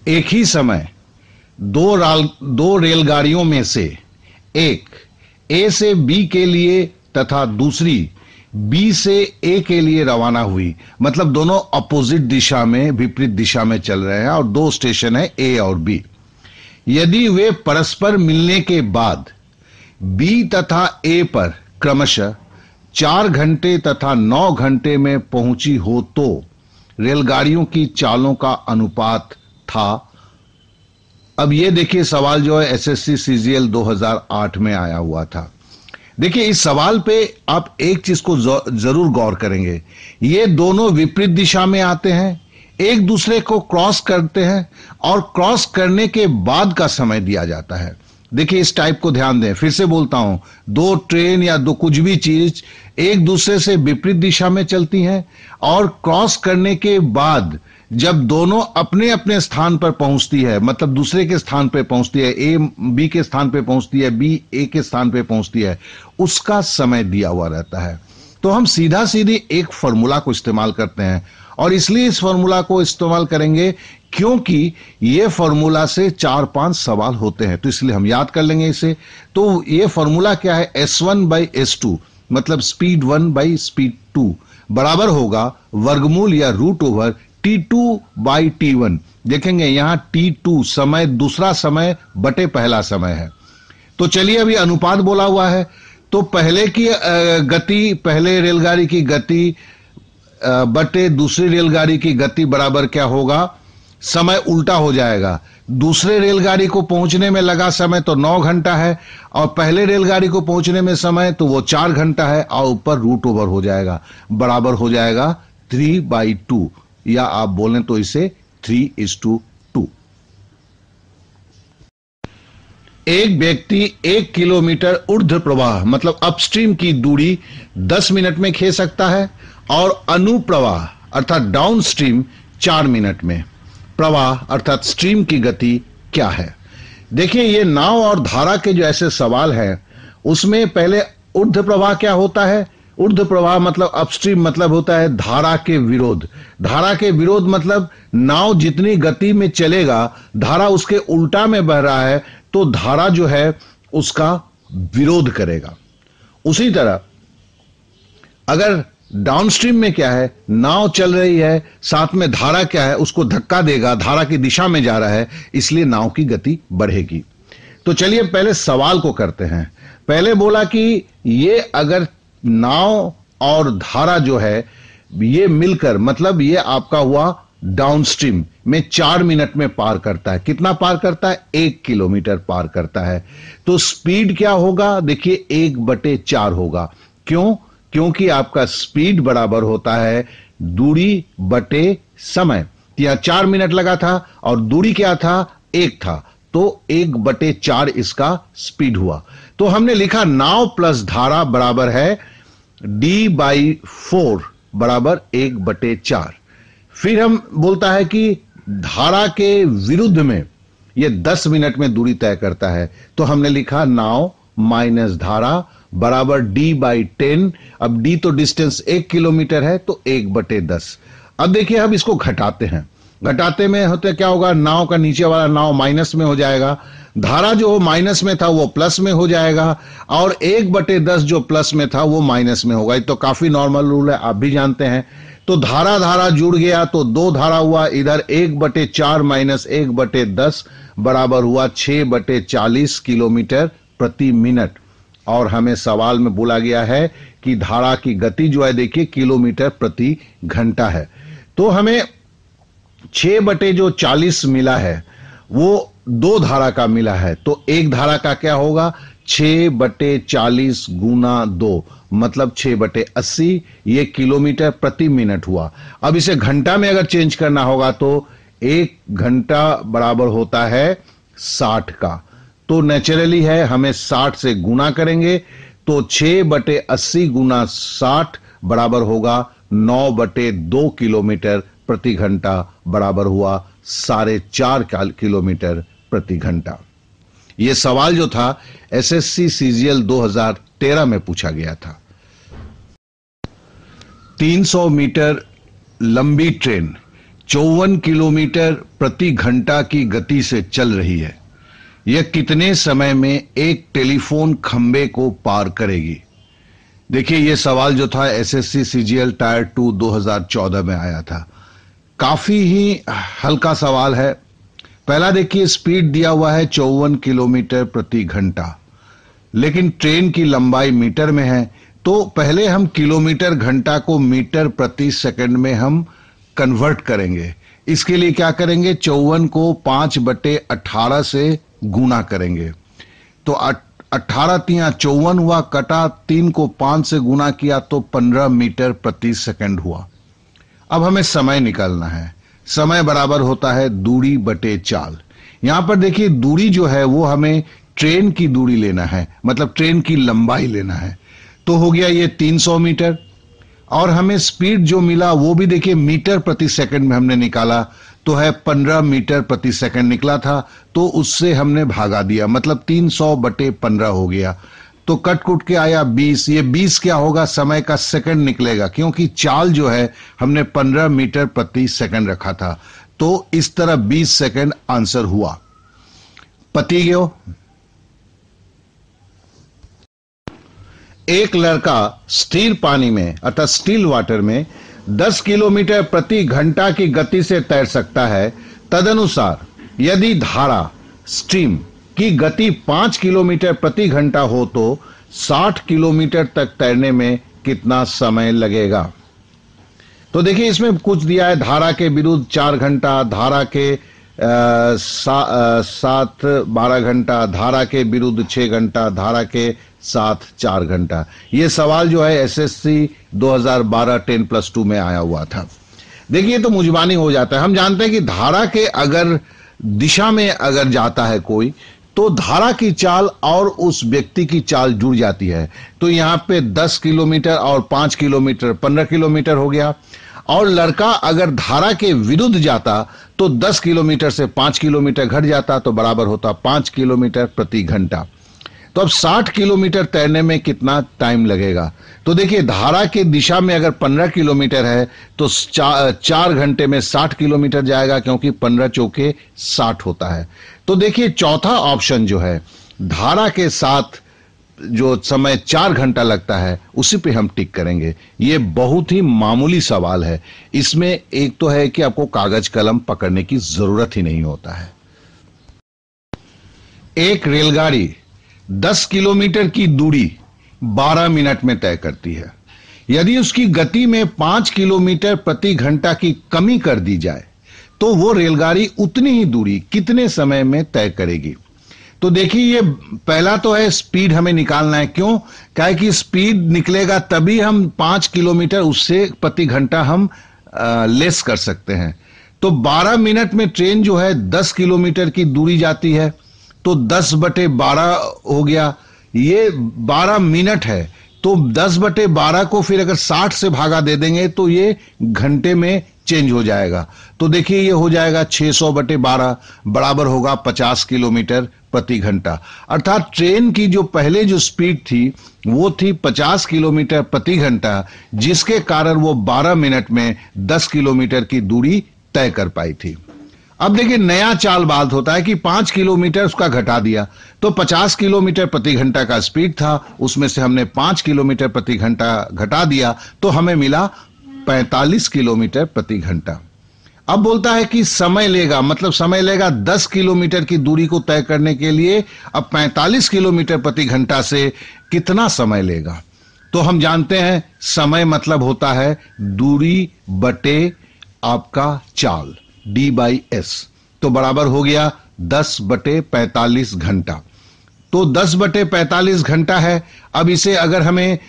एक ही समय दो रेलगाड़ियों में से एक ए से बी के लिए तथा दूसरी बी से ए के लिए रवाना हुई, मतलब दोनों अपोजिट दिशा में, विपरीत दिशा में चल रहे हैं और दो स्टेशन है ए और बी। यदि वे परस्पर मिलने के बाद बी तथा ए पर क्रमशः 4 घंटे तथा 9 घंटे में पहुंची हो तो रेलगाड़ियों की चालों का अनुपात था। अब ये देखिए सवाल जो है एसएससी सीजीएल 2008 में आया हुआ था। देखिए इस सवाल पे आप एक चीज को जरूर गौर करेंगे, ये दोनों विपरीत दिशा में आते हैं, एक दूसरे को क्रॉस करते हैं और क्रॉस करने के बाद का समय दिया जाता है। देखिए इस टाइप को ध्यान दें, फिर से बोलता हूं, दो ट्रेन या दो कुछ भी चीज एक दूसरे से विपरीत दिशा में चलती हैं और क्रॉस करने के बाद जब दोनों अपने अपने स्थान पर पहुंचती है, मतलब दूसरे के स्थान पर पहुंचती है, ए बी के स्थान पर पहुंचती है, बी ए के स्थान पर पहुंचती है, उसका समय दिया हुआ रहता है। तो हम सीधा सीधी एक फॉर्मूला को इस्तेमाल करते हैं और इसलिए इस फॉर्मूला को इस्तेमाल करेंगे क्योंकि ये फॉर्मूला से 4-5 सवाल होते हैं, तो इसलिए हम याद कर लेंगे इसे। तो ये फॉर्मूला क्या है, S1/S2 मतलब स्पीड 1 स्पीड 2 बराबर होगा वर्गमूल या रूट ओवर T2/T1। देखेंगे यहां T2 समय दूसरा समय बटे पहला समय है। तो चलिए अभी अनुपात बोला हुआ है, तो पहले की गति, पहले रेलगाड़ी की गति बटे दूसरी रेलगाड़ी की गति बराबर क्या होगा, समय उल्टा हो जाएगा। दूसरे रेलगाड़ी को पहुंचने में लगा समय तो 9 घंटा है और पहले रेलगाड़ी को पहुंचने में समय तो वो 4 घंटा है और ऊपर रूट ओवर हो जाएगा, बराबर हो जाएगा 3/2 या आप बोलें तो इसे 3:2। एक व्यक्ति 1 किलोमीटर ऊर्ध्व प्रवाह मतलब अपस्ट्रीम की दूरी 10 मिनट में खींच सकता है और अनुप्रवाह अर्थात डाउनस्ट्रीम 4 मिनट में। प्रवाह अर्थात स्ट्रीम की गति क्या है। देखिए ये नाव और धारा के जो ऐसे सवाल हैं उसमें पहले ऊर्ध्व प्रवाह क्या होता है। ऊर्ध्व प्रवाह मतलब अपस्ट्रीम मतलब होता है धारा के विरोध। धारा के विरोध मतलब नाव जितनी गति में चलेगा, धारा उसके उल्टा में बह रहा है तो धारा जो है उसका विरोध करेगा। उसी तरह अगर डाउनस्ट्रीम में क्या है, नाव चल रही है, साथ में धारा क्या है, उसको धक्का देगा, धारा की दिशा में जा रहा है, इसलिए नाव की गति बढ़ेगी। तो चलिए पहले सवाल को करते हैं। पहले बोला कि ये अगर नाव और धारा जो है ये मिलकर, मतलब ये आपका हुआ डाउनस्ट्रीम में 4 मिनट में पार करता है। कितना पार करता है, 1 किलोमीटर पार करता है। तो स्पीड क्या होगा, देखिए 1/4 होगा। क्यों, क्योंकि आपका स्पीड बराबर होता है दूरी बटे समय। या 4 मिनट लगा था और दूरी क्या था, 1 था, तो 1/4 इसका स्पीड हुआ। तो हमने लिखा नाव प्लस धारा बराबर है D/4 बराबर 1/4। फिर हम बोलता है कि धारा के विरुद्ध में यह 10 मिनट में दूरी तय करता है, तो हमने लिखा नाव माइनस धारा बराबर D/10। अब D तो डिस्टेंस 1 किलोमीटर है तो 1/10। अब देखिए हम इसको घटाते हैं, घटाते में होते क्या होगा, नाव का नीचे वाला नाव माइनस में हो जाएगा, धारा जो माइनस में था वो प्लस में हो जाएगा और 1/10 जो प्लस में था वो माइनस में होगा। ये तो काफी नॉर्मल रूल है, आप भी जानते हैं। तो धारा धारा जुड़ गया तो 2 धारा हुआ, इधर 1/4 माइनस 1/10 बराबर हुआ 6/40 किलोमीटर प्रति मिनट। और हमें सवाल में बोला गया है कि धारा की गति जो है देखिए किलोमीटर प्रति घंटा है। तो हमें 6/40 मिला है, वो 2 धारा का मिला है, तो एक धारा का क्या होगा, 6/40 गुना 2 मतलब 6/80, ये किलोमीटर प्रति मिनट हुआ। अब इसे घंटा में अगर चेंज करना होगा तो 1 घंटा बराबर होता है 60 का, तो नेचुरली है हमें 60 से गुना करेंगे तो 6/80 गुना 60 बराबर होगा 9/2 किलोमीटर प्रति घंटा बराबर हुआ 4.5 किलोमीटर प्रति घंटा। यह सवाल जो था एसएससी सीजीएल 2013 में पूछा गया था। 300 मीटर लंबी ट्रेन 54 किलोमीटर प्रति घंटा की गति से चल रही है, यह कितने समय में एक टेलीफोन खंबे को पार करेगी? देखिए, यह सवाल जो था एसएससी सीजीएल टायर 2 2014 में आया था। काफी ही हल्का सवाल है। पहला देखिए, स्पीड दिया हुआ है 54 किलोमीटर प्रति घंटा, लेकिन ट्रेन की लंबाई मीटर में है, तो पहले हम किलोमीटर घंटा को मीटर प्रति सेकंड में हम कन्वर्ट करेंगे। इसके लिए क्या करेंगे, 54 को 5/18 से गुना करेंगे, तो 18 तिया 54 हुआ, कटा 3 को 5 से गुना किया तो 15 मीटर प्रति सेकंड हुआ। अब हमें समय निकालना है। समय बराबर होता है दूरी बटे चाल। यहां पर देखिए, दूरी जो है वो हमें ट्रेन की दूरी लेना है, मतलब ट्रेन की लंबाई लेना है। तो हो गया ये 300 मीटर, और हमें स्पीड जो मिला वो भी देखिए मीटर प्रति सेकंड में हमने निकाला, तो है 15 मीटर प्रति सेकंड निकला था, तो उससे हमने भागा दिया, मतलब 300/15 हो गया। तो कट कुट के आया 20। ये 20 क्या होगा, समय का सेकंड निकलेगा, क्योंकि चाल जो है हमने 15 मीटर प्रति सेकंड रखा था। तो इस तरह 20 सेकंड आंसर हुआ। पति गयो। एक लड़का स्थिर पानी में अर्थात स्टिल वाटर में 10 किलोमीटर प्रति घंटा की गति से तैर सकता है। तदनुसार यदि धारा स्ट्रीम की गति 5 किलोमीटर प्रति घंटा हो तो 60 किलोमीटर तक तैरने में कितना समय लगेगा? तो देखिए, इसमें कुछ दिया है, धारा के विरुद्ध 4 घंटा, धारा के 12 घंटा, धारा के विरुद्ध 6 घंटा, धारा के साथ 4 घंटा। ये सवाल जो है एसएससी 2012 10+2 में आया हुआ था। देखिए, तो मुजबानी हो जाता है। हम जानते हैं कि धारा के अगर दिशा में अगर जाता है कोई, तो धारा की चाल और उस व्यक्ति की चाल जुड़ जाती है। तो यहां पे 10 किलोमीटर और 5 किलोमीटर 15 किलोमीटर हो गया। और लड़का अगर धारा के विरुद्ध जाता तो 10 किलोमीटर से 5 किलोमीटर घट जाता, तो बराबर होता 5 किलोमीटर प्रति घंटा। तो अब 60 किलोमीटर तैरने में कितना टाइम लगेगा? तो देखिए, धारा की दिशा में अगर 15 किलोमीटर है तो 4 घंटे में 60 किलोमीटर जाएगा, क्योंकि 15 चौके 60 होता है। तो देखिए, चौथा ऑप्शन जो है, धारा के साथ जो समय 4 घंटा लगता है, उसी पे हम टिक करेंगे। ये बहुत ही मामूली सवाल है। इसमें एक तो है कि आपको कागज कलम पकड़ने की जरूरत ही नहीं होता है। एक रेलगाड़ी 10 किलोमीटर की दूरी 12 मिनट में तय करती है। यदि उसकी गति में 5 किलोमीटर प्रति घंटा की कमी कर दी जाए तो वो रेलगाड़ी उतनी ही दूरी कितने समय में तय करेगी? तो देखिए, ये पहला तो है स्पीड हमें निकालना है। क्यों? क्या है कि स्पीड निकलेगा तभी हम 5 किलोमीटर उससे प्रति घंटा हम लेस कर सकते हैं। तो 12 मिनट में ट्रेन जो है 10 किलोमीटर की दूरी जाती है, तो 10/12 हो गया। ये 12 मिनट है, तो 10/12 को फिर अगर 60 से भागा दे देंगे तो ये घंटे में चेंज हो जाएगा। तो देखिए, ये हो जाएगा 600/12 बराबर होगा 50 किलोमीटर प्रति घंटा। अर्थात ट्रेन की जो पहले जो स्पीड थी वो थी 50 किलोमीटर प्रति घंटा, जिसके कारण वो 12 मिनट में 10 किलोमीटर की दूरी तय कर पाई थी। अब देखिए, नया चालबाज होता है कि 5 किलोमीटर उसका घटा दिया, तो 50 किलोमीटर प्रति घंटा का स्पीड था, उसमें से हमने 5 किलोमीटर प्रति घंटा घटा दिया, तो हमें मिला 45 किलोमीटर प्रति घंटा। अब बोलता है कि समय लेगा, मतलब समय लेगा 10 किलोमीटर की दूरी को तय करने के लिए। अब 45 किलोमीटर प्रति घंटा से कितना समय लेगा? तो हम जानते हैं समय मतलब होता है दूरी बटे आपका चाल, D/S। तो बराबर हो गया 10/45 घंटा। तो 10/45 घंटा है। अब इसे अगर हमें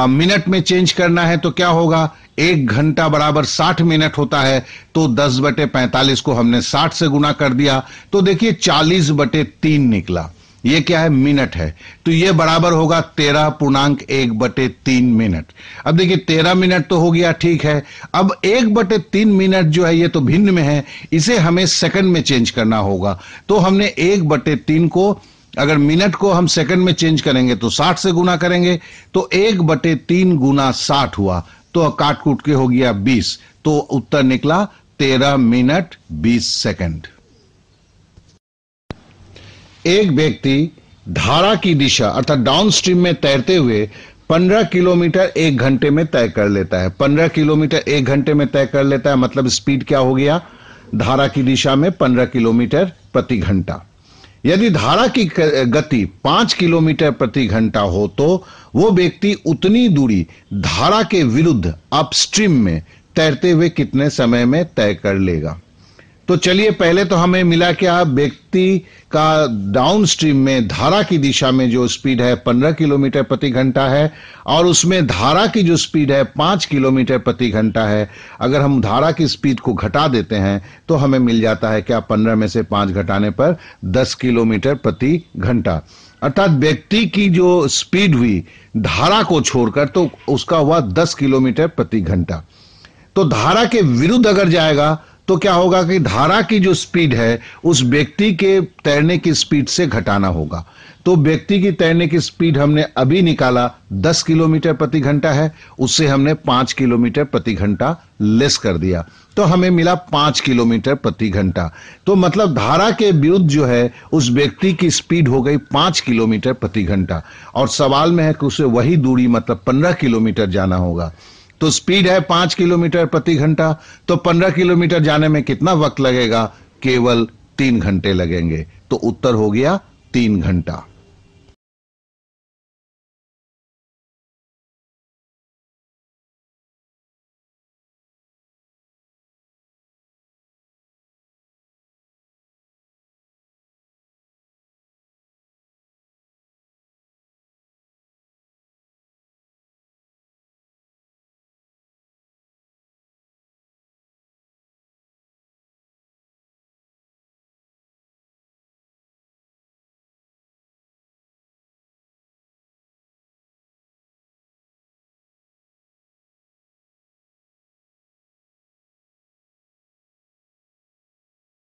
मिनट में चेंज करना है तो क्या होगा? 1 घंटा बराबर 60 मिनट होता है, तो 10/45 को हमने 60 से गुना कर दिया, तो देखिए 40/3 निकला। ये क्या है? मिनट है। तो ये बराबर होगा 13.1/3 मिनट। अब देखिए 13 मिनट तो हो गया, ठीक है। अब 1/3 मिनट जो है ये तो भिन्न में है, इसे हमें सेकंड में चेंज करना होगा। तो हमने 1/3 को अगर मिनट को हम सेकंड में चेंज करेंगे तो 60 से गुना करेंगे, तो 1/3 गुना 60 हुआ, तो काट कूट के हो गया 20, तो उत्तर निकला 13 मिनट 20 सेकंड। एक व्यक्ति धारा की दिशा अर्थात डाउनस्ट्रीम में तैरते हुए 15 किलोमीटर 1 घंटे में तय कर लेता है। 15 किलोमीटर 1 घंटे में तय कर लेता है, मतलब स्पीड क्या हो गया? धारा की दिशा में 15 किलोमीटर प्रति घंटा। यदि धारा की गति 5 किलोमीटर प्रति घंटा हो तो वो व्यक्ति उतनी दूरी धारा के विरुद्ध अपस्ट्रीम में तैरते हुए कितने समय में तय कर लेगा? तो चलिए, पहले तो हमें मिला क्या? व्यक्ति का डाउनस्ट्रीम में धारा की दिशा में जो स्पीड है 15 किलोमीटर प्रति घंटा है और उसमें धारा की जो स्पीड है 5 किलोमीटर प्रति घंटा है। अगर हम धारा की स्पीड को घटा देते हैं तो हमें मिल जाता है क्या? 15 में से 5 घटाने पर 10 किलोमीटर प्रति घंटा। अर्थात व्यक्ति की जो स्पीड हुई धारा को छोड़कर तो उसका हुआ 10 किलोमीटर प्रति घंटा। तो धारा के विरुद्ध अगर जाएगा तो क्या होगा कि धारा की जो स्पीड है उस व्यक्ति के तैरने की स्पीड से घटाना होगा। तो व्यक्ति की तैरने की स्पीड हमने अभी निकाला 10 किलोमीटर प्रति घंटा है, उससे हमने 5 किलोमीटर प्रति घंटा लेस कर दिया, तो हमें मिला 5 किलोमीटर प्रति घंटा। तो मतलब धारा के विरुद्ध जो है उस व्यक्ति की स्पीड हो गई 5 किलोमीटर प्रति घंटा, और सवाल में है कि उसे वही दूरी मतलब 15 किलोमीटर जाना होगा। तो स्पीड है 5 किलोमीटर प्रति घंटा, तो 15 किलोमीटर जाने में कितना वक्त लगेगा? केवल 3 घंटे लगेंगे। तो उत्तर हो गया 3 घंटा।